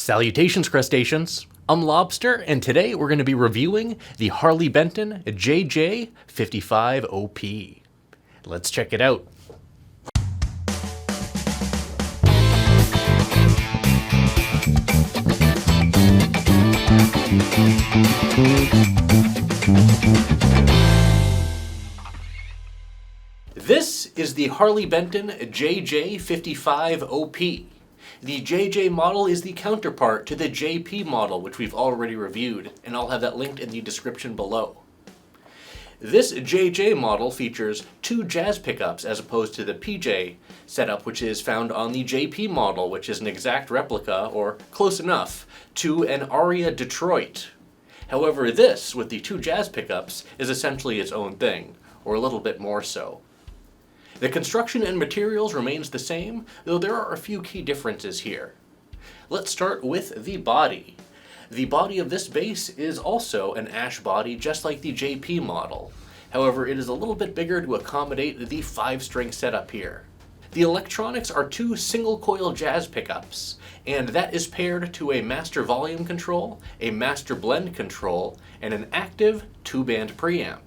Salutations, crustaceans! I'm Lobster, and today we're going to be reviewing the Harley Benton JJ-55OP. Let's check it out. This is the Harley Benton JJ-55OP. The JJ model is the counterpart to the JP model, which we've already reviewed, and I'll have that linked in the description below. This JJ model features two jazz pickups as opposed to the PJ setup, which is found on the JP model, which is an exact replica, or close enough, to an Aria Detroit. However, this, with the two jazz pickups, is essentially its own thing, or a little bit more so. The construction and materials remains the same, though there are a few key differences here. Let's start with the body. The body of this bass is also an ash body, just like the JP model. However, it is a little bit bigger to accommodate the 5-string setup here. The electronics are two single-coil jazz pickups, and that is paired to a master volume control, a master blend control, and an active 2-band preamp.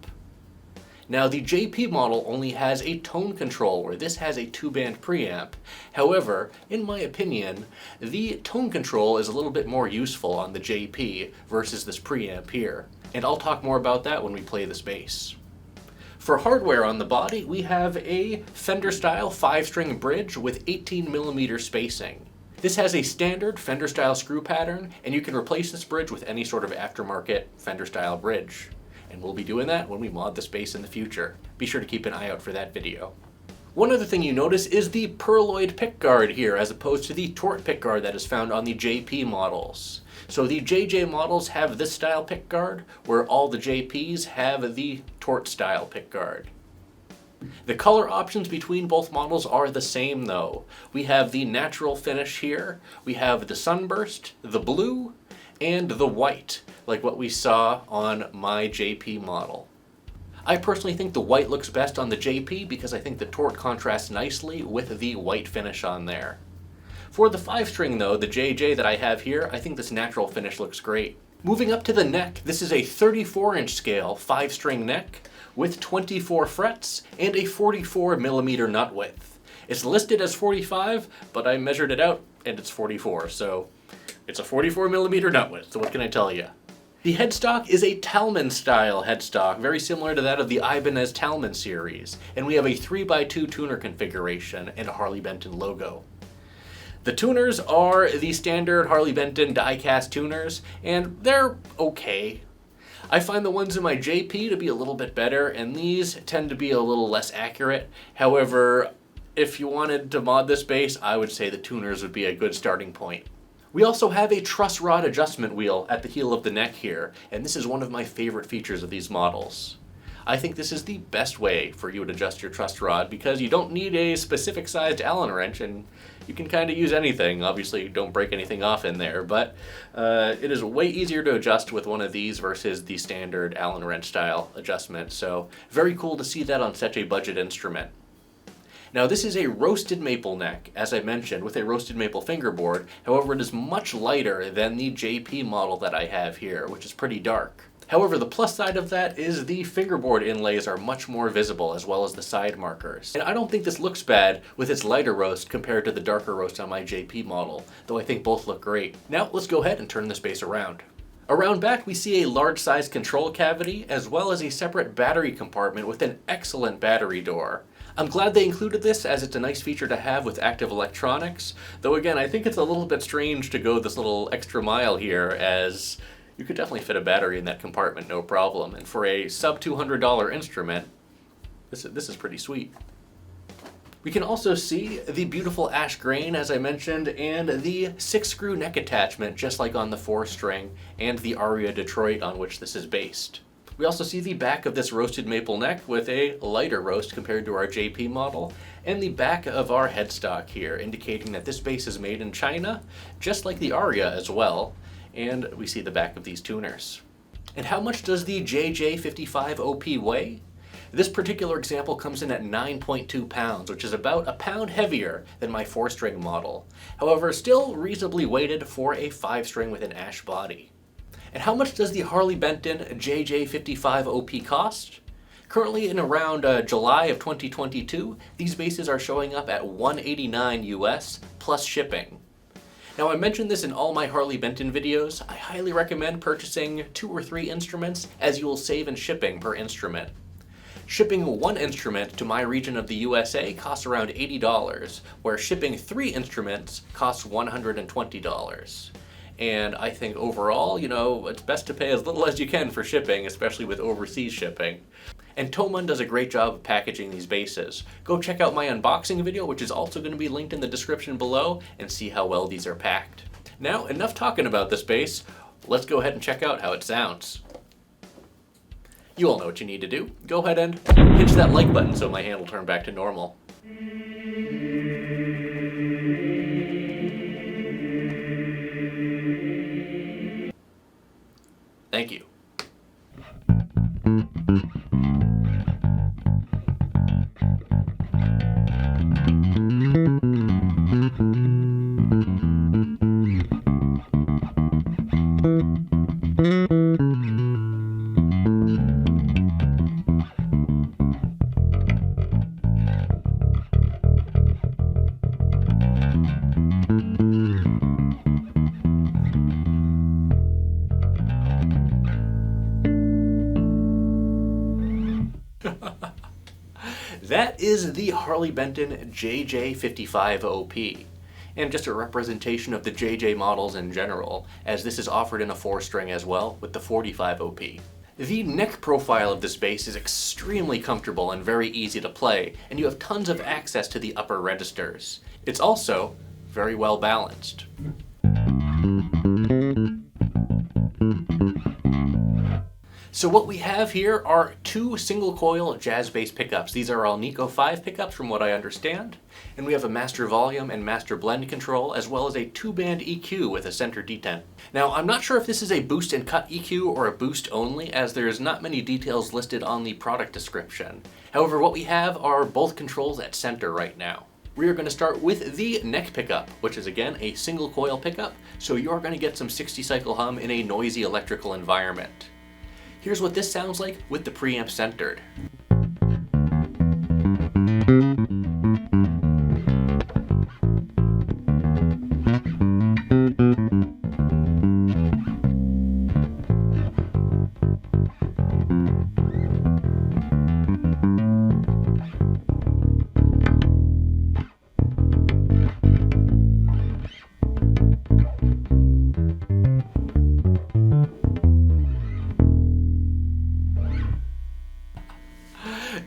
Now, the JP model only has a tone control, where this has a 2-band preamp. However, in my opinion, the tone control is a little bit more useful on the JP versus this preamp here, and I'll talk more about that when we play this bass. For hardware on the body, we have a Fender-style 5-string bridge with 18mm spacing. This has a standard Fender-style screw pattern, and you can replace this bridge with any sort of aftermarket Fender-style bridge. And we'll be doing that when we mod this bass in the future. Be sure to keep an eye out for that video. One other thing you notice is the Perloid pickguard here, as opposed to the Tort pickguard that is found on the JP models. So the JJ models have this style pickguard, where all the JPs have the Tort style pickguard. The color options between both models are the same though. We have the natural finish here, we have the sunburst, the blue, and the white, like what we saw on my JP model. I personally think the white looks best on the JP because I think the Tort contrasts nicely with the white finish on there. For the 5-string though, the JJ that I have here, I think this natural finish looks great. Moving up to the neck, this is a 34-inch scale 5-string neck with 24 frets and a 44mm nut width. It's listed as 45, but I measured it out and it's 44, so it's a 44mm nut width, so what can I tell you? The headstock is a Talman style headstock, very similar to that of the Ibanez Talman series, and we have a 3x2 tuner configuration and a Harley Benton logo. The tuners are the standard Harley Benton die-cast tuners, and they're okay. I find the ones in my JP to be a little bit better, and these tend to be a little less accurate. However, if you wanted to mod this bass, I would say the tuners would be a good starting point. We also have a truss rod adjustment wheel at the heel of the neck here, and this is one of my favorite features of these models. I think this is the best way for you to adjust your truss rod because you don't need a specific sized Allen wrench and you can kind of use anything. Obviously, don't break anything off in there, but it is way easier to adjust with one of these versus the standard Allen wrench style adjustment, so very cool to see that on such a budget instrument. Now, this is a roasted maple neck, as I mentioned, with a roasted maple fingerboard. However, it is much lighter than the JP model that I have here, which is pretty dark. However, the plus side of that is the fingerboard inlays are much more visible, as well as the side markers. And I don't think this looks bad with its lighter roast compared to the darker roast on my JP model, though I think both look great. Now, let's go ahead and turn this bass around. Around back, we see a large-sized control cavity, as well as a separate battery compartment with an excellent battery door. I'm glad they included this, as it's a nice feature to have with active electronics, though again, I think it's a little bit strange to go this little extra mile here, as you could definitely fit a battery in that compartment, no problem, and for a sub-$200 instrument, this is pretty sweet. We can also see the beautiful ash grain, as I mentioned, and the 6-screw neck attachment, just like on the 4-string, and the Aria Detroit on which this is based. We also see the back of this roasted maple neck with a lighter roast compared to our JP model, and the back of our headstock here, indicating that this bass is made in China, just like the Aria as well, and we see the back of these tuners. And how much does the JJ-55OP weigh? This particular example comes in at 9.2 pounds, which is about a pound heavier than my 4-string model. However, still reasonably weighted for a 5-string with an ash body. And how much does the Harley Benton JJ-55OP cost? Currently in around July of 2022, these basses are showing up at $189 US plus shipping. Now, I mentioned this in all my Harley Benton videos. I highly recommend purchasing 2 or 3 instruments, as you will save in shipping per instrument. Shipping 1 instrument to my region of the USA costs around $80, where shipping 3 instruments costs $120. And I think overall, it's best to pay as little as you can for shipping, especially with overseas shipping. And Thomann does a great job of packaging these basses. Go check out my unboxing video, which is also going to be linked in the description below, and see how well these are packed. Now, enough talking about this bass. Let's go ahead and check out how it sounds. You all know what you need to do. Go ahead and pinch that like button so my hand will turn back to normal. Thank you. That is the Harley Benton JJ-55OP, and just a representation of the JJ models in general, as this is offered in a 4-string as well with the 45OP. The neck profile of this bass is extremely comfortable and very easy to play, and you have tons of access to the upper registers. It's also very well balanced. So what we have here are 2 single-coil jazz bass pickups. These are all Nico 5 pickups from what I understand. And we have a master volume and master blend control, as well as a 2-band EQ with a center detent. Now, I'm not sure if this is a boost and cut EQ or a boost only, as there's not many details listed on the product description. However, what we have are both controls at center right now. We are going to start with the neck pickup, which is again a single-coil pickup, so you're going to get some 60-cycle hum in a noisy electrical environment. Here's what this sounds like with the preamp centered.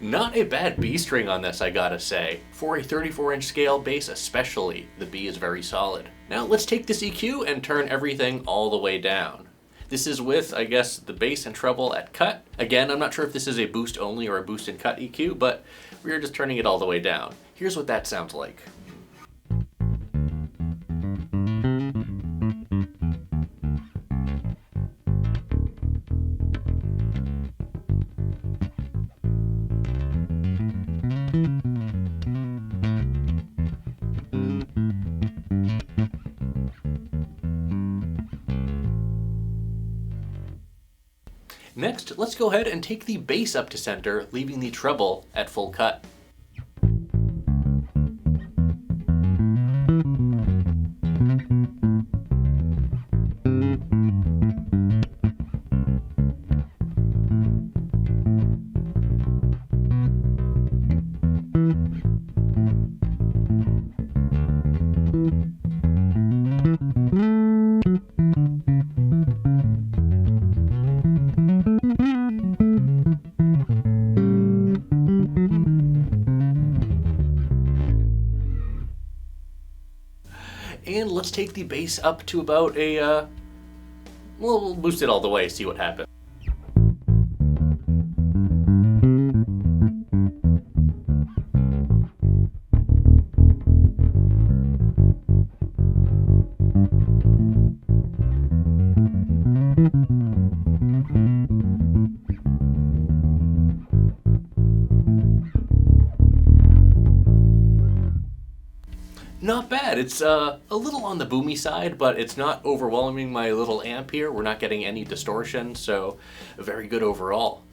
Not a bad B string on this, I gotta say. For a 34-inch scale bass especially, the B is very solid. Now let's take this EQ and turn everything all the way down. This is with, I guess, the bass and treble at cut. Again, I'm not sure if this is a boost only or a boost and cut EQ, but we're just turning it all the way down. Here's what that sounds like. Next, let's go ahead and take the bass up to center, leaving the treble at full cut. And let's take the bass up to about a, we'll boost it all the way, see what happens. Not bad. It's a little on the boomy side, but it's not overwhelming my little amp here. We're not getting any distortion, so very good overall.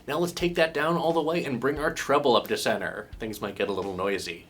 Now let's take that down all the way and bring our treble up to center. Things might get a little noisy.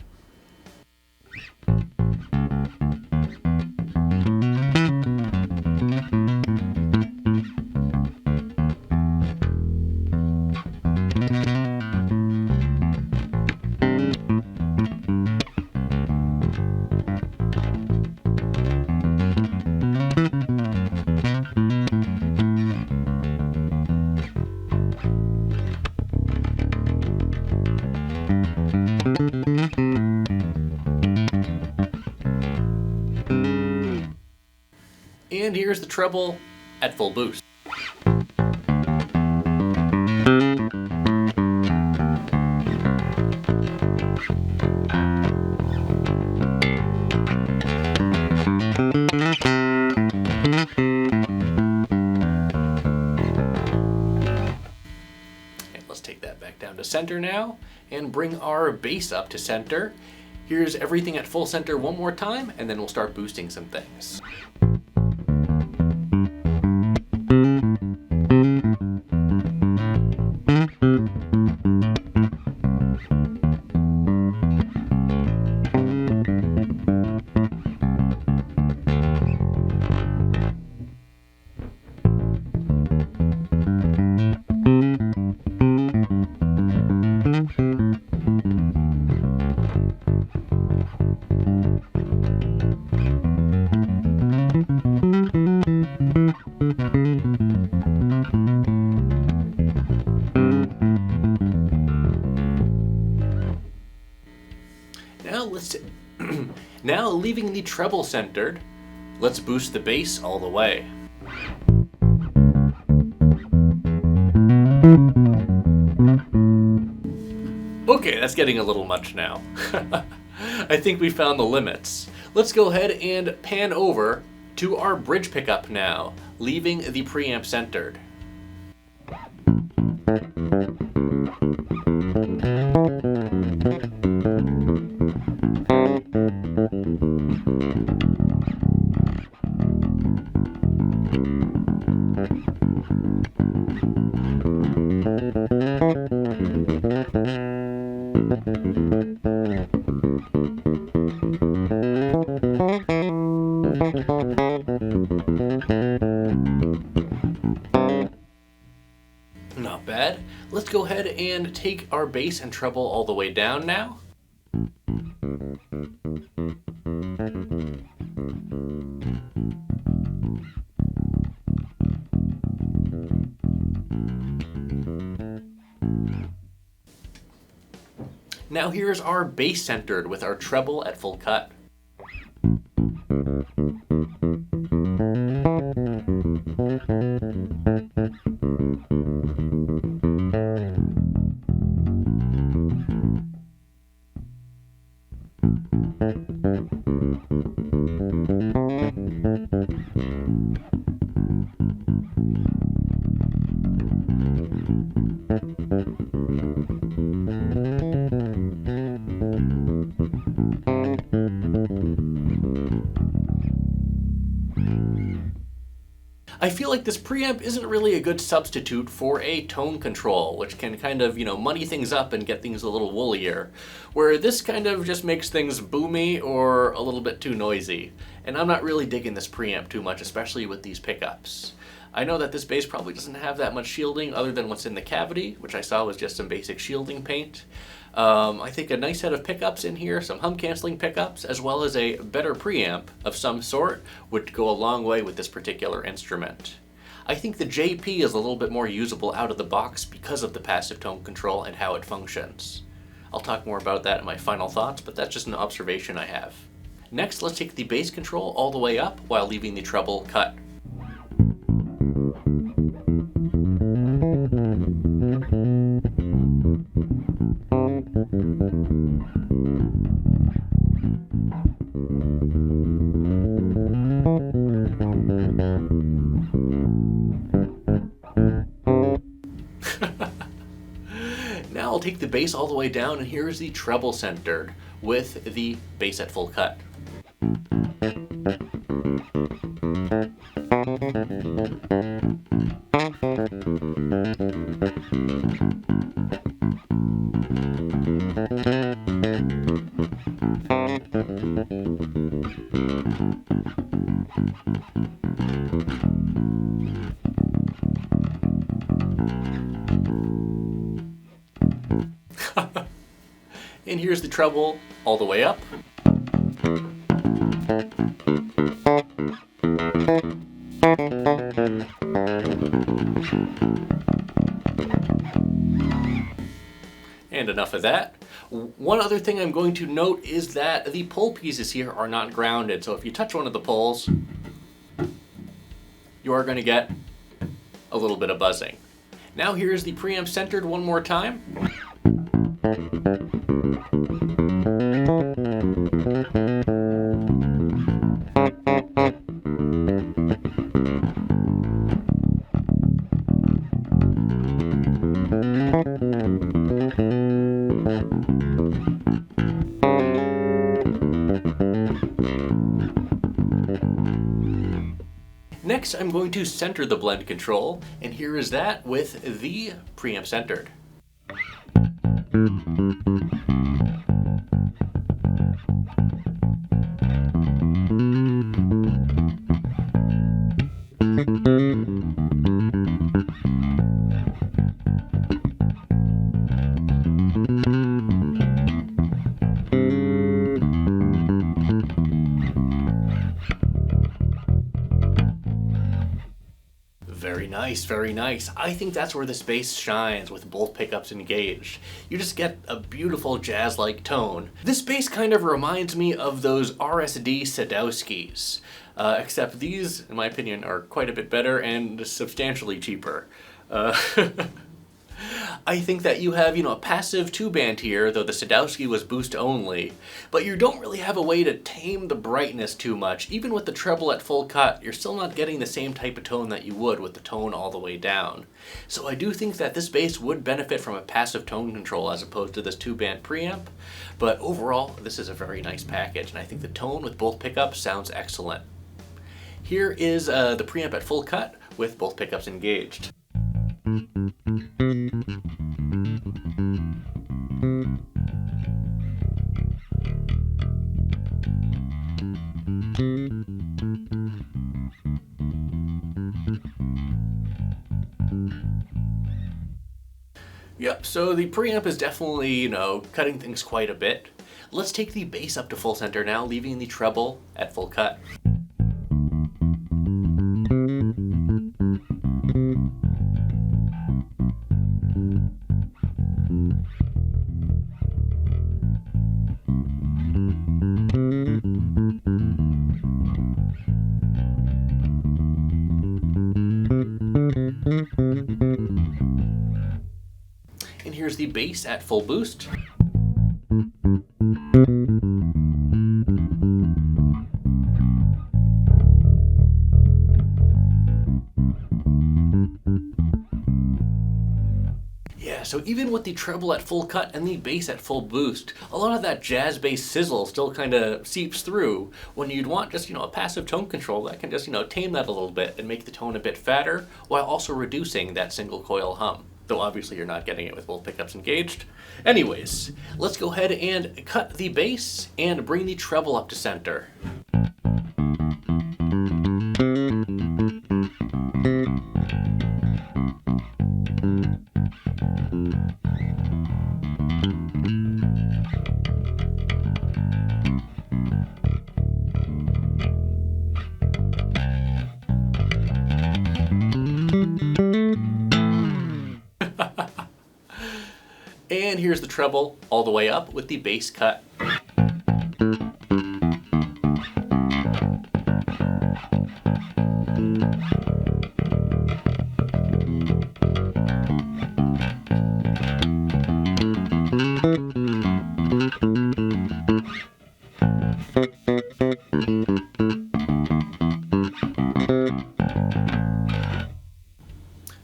And here's the treble at full boost. Let's take that back down to center now and bring our bass up to center. Here's everything at full center one more time, and then we'll start boosting some things. Now leaving the treble centered, let's boost the bass all the way. Okay, that's getting a little much now. I think we found the limits. Let's go ahead and pan over to our bridge pickup now, leaving the preamp centered. Not bad. Let's go ahead and take our bass and treble all the way down now. Now here's our bass centered with our treble at full cut. I feel like this preamp isn't really a good substitute for a tone control, which can kind of, muddy things up and get things a little woollier, where this kind of just makes things boomy or a little bit too noisy. And I'm not really digging this preamp too much, especially with these pickups. I know that this bass probably doesn't have that much shielding other than what's in the cavity, which I saw was just some basic shielding paint. I think a nice set of pickups in here, some hum canceling pickups, as well as a better preamp of some sort would go a long way with this particular instrument. I think the JP is a little bit more usable out of the box because of the passive tone control and how it functions. I'll talk more about that in my final thoughts, but that's just an observation I have. Next, let's take the bass control all the way up while leaving the treble cut. Now I'll take the bass all the way down, and here's the treble centered with the bass at full cut. And here's the treble all the way up. And enough of that. One other thing I'm going to note is that the pole pieces here are not grounded, so if you touch one of the poles, you are going to get a little bit of buzzing. Now here's the preamp centered one more time. Next, I'm going to center the blend control, and here is that with the preamp centered. Very nice, very nice. I think that's where this bass shines, with both pickups engaged. You just get a beautiful jazz-like tone. This bass kind of reminds me of those RSD Sadowskis, except these, in my opinion, are quite a bit better and substantially cheaper. I think that you have, a passive two-band here, though the Sadowski was boost only, but you don't really have a way to tame the brightness too much. Even with the treble at full cut, you're still not getting the same type of tone that you would with the tone all the way down. So I do think that this bass would benefit from a passive tone control as opposed to this two-band preamp, but overall, this is a very nice package, and I think the tone with both pickups sounds excellent. Here is the preamp at full cut with both pickups engaged. Yep, so the preamp is definitely, cutting things quite a bit. Let's take the bass up to full center now, leaving the treble at full cut. And here's the bass at full boost. Yeah, so even with the treble at full cut and the bass at full boost, a lot of that jazz bass sizzle still kind of seeps through when you'd want just, a passive tone control that can just, tame that a little bit and make the tone a bit fatter while also reducing that single coil hum. Though obviously you're not getting it with both pickups engaged. Anyways, let's go ahead and cut the bass and bring the treble up to center. And here's the treble all the way up with the bass cut.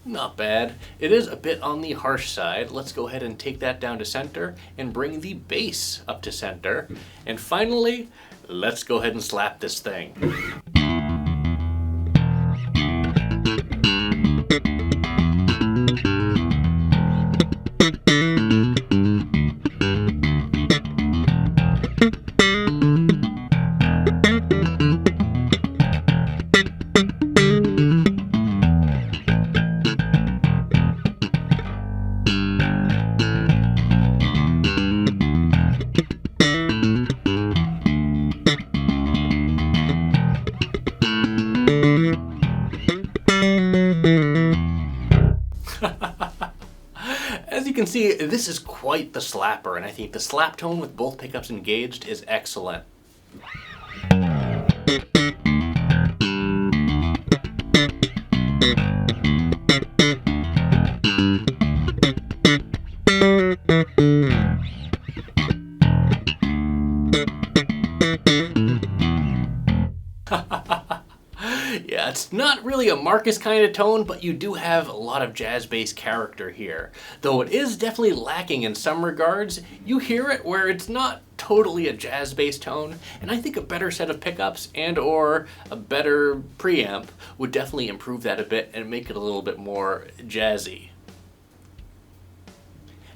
Not bad. It is a bit on the harsh side. Let's go ahead and take that down to center and bring the bass up to center. And finally, let's go ahead and slap this thing. can see, this is quite the slapper, and I think the slap tone with both pickups engaged is excellent. Yeah, it's not really a Marcus kind of tone, but you do have a lot of jazz bass character here. Though it is definitely lacking in some regards, you hear it where it's not totally a jazz bass tone, and I think a better set of pickups and or a better preamp would definitely improve that a bit and make it a little bit more jazzy.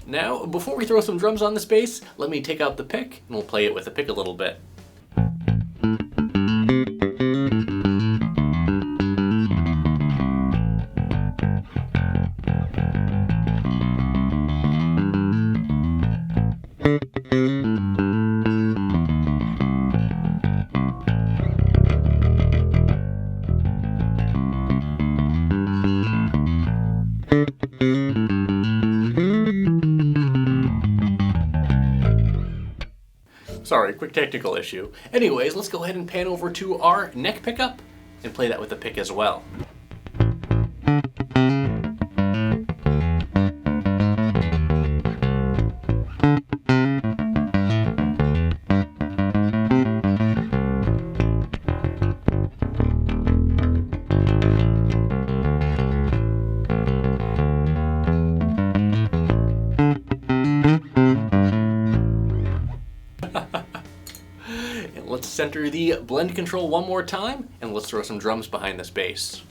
Now, before we throw some drums on this bass, let me take out the pick and we'll play it with the pick a little bit. Sorry, quick technical issue. Anyways, let's go ahead and pan over to our neck pickup and play that with the pick as well. And let's center the blend control one more time, and let's throw some drums behind this bass.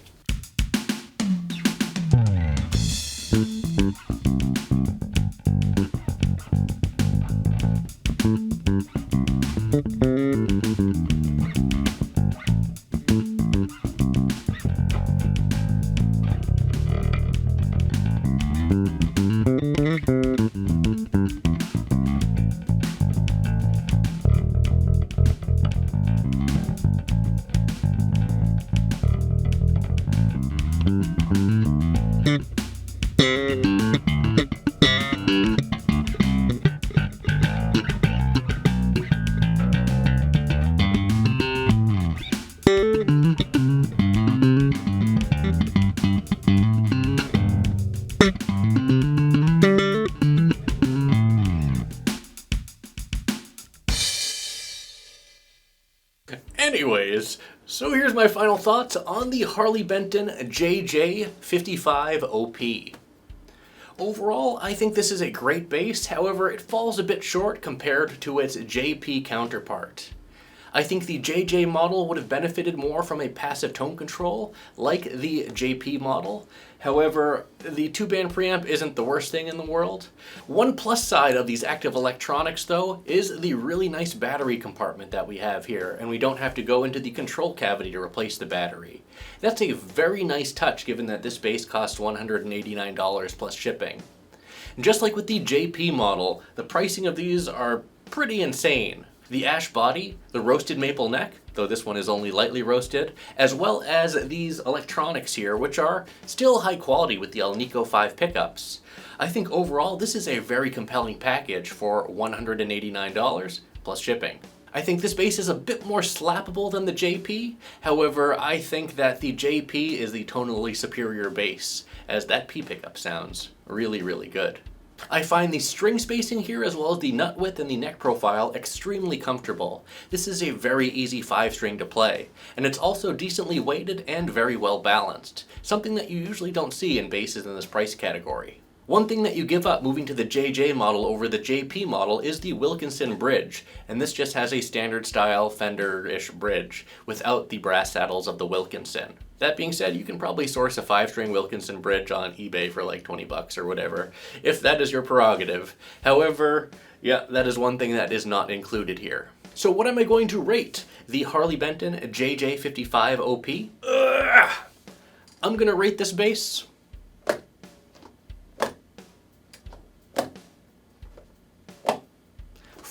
Anyways, so here's my final thoughts on the Harley Benton JJ-55OP. Overall, I think this is a great bass, however, it falls a bit short compared to its JP counterpart. I think the JJ model would have benefited more from a passive tone control, like the JP model. However, the two-band preamp isn't the worst thing in the world. One plus side of these active electronics, though, is the really nice battery compartment that we have here, and we don't have to go into the control cavity to replace the battery. That's a very nice touch given that this bass costs $189 plus shipping. And just like with the JP model, the pricing of these are pretty insane. The ash body, the roasted maple neck, though this one is only lightly roasted, as well as these electronics here, which are still high quality with the Alnico 5 pickups. I think overall this is a very compelling package for $189 plus shipping. I think this bass is a bit more slappable than the JP, however I think that the JP is the tonally superior bass, as that P pickup sounds really good. I find the string spacing here as well as the nut width and the neck profile extremely comfortable. This is a very easy 5-string to play, and it's also decently weighted and very well balanced, something that you usually don't see in basses in this price category. One thing that you give up moving to the JJ model over the JP model is the Wilkinson bridge, and this just has a standard style Fender-ish bridge without the brass saddles of the Wilkinson. That being said, you can probably source a 5-string Wilkinson bridge on eBay for like 20 bucks or whatever, if that is your prerogative. However, yeah, that is one thing that is not included here. So what am I going to rate the Harley Benton JJ-55OP? I'm gonna rate this bass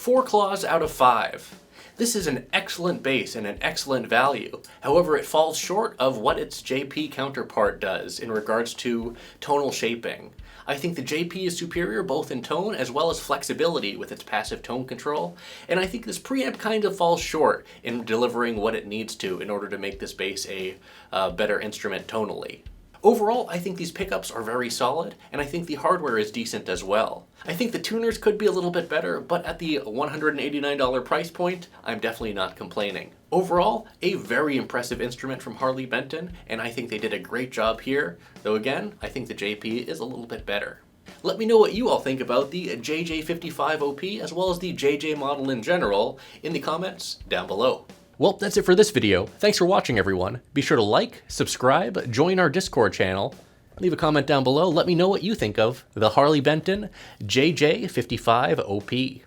4 claws out of 5. This is an excellent bass and an excellent value. However, it falls short of what its JP counterpart does in regards to tonal shaping. I think the JP is superior both in tone as well as flexibility with its passive tone control, and I think this preamp kind of falls short in delivering what it needs to in order to make this bass a better instrument tonally. Overall, I think these pickups are very solid, and I think the hardware is decent as well. I think the tuners could be a little bit better, but at the $189 price point, I'm definitely not complaining. Overall, a very impressive instrument from Harley Benton, and I think they did a great job here, though again, I think the JP is a little bit better. Let me know what you all think about the JJ-55OP as well as the JJ model in general in the comments down below. Well, that's it for this video. Thanks for watching, everyone. Be sure to like, subscribe, join our Discord channel, leave a comment down below. Let me know what you think of the Harley Benton JJ-55OP.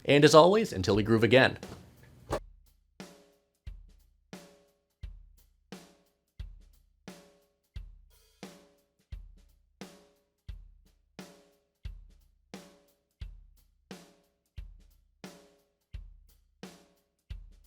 And as always, until we groove again.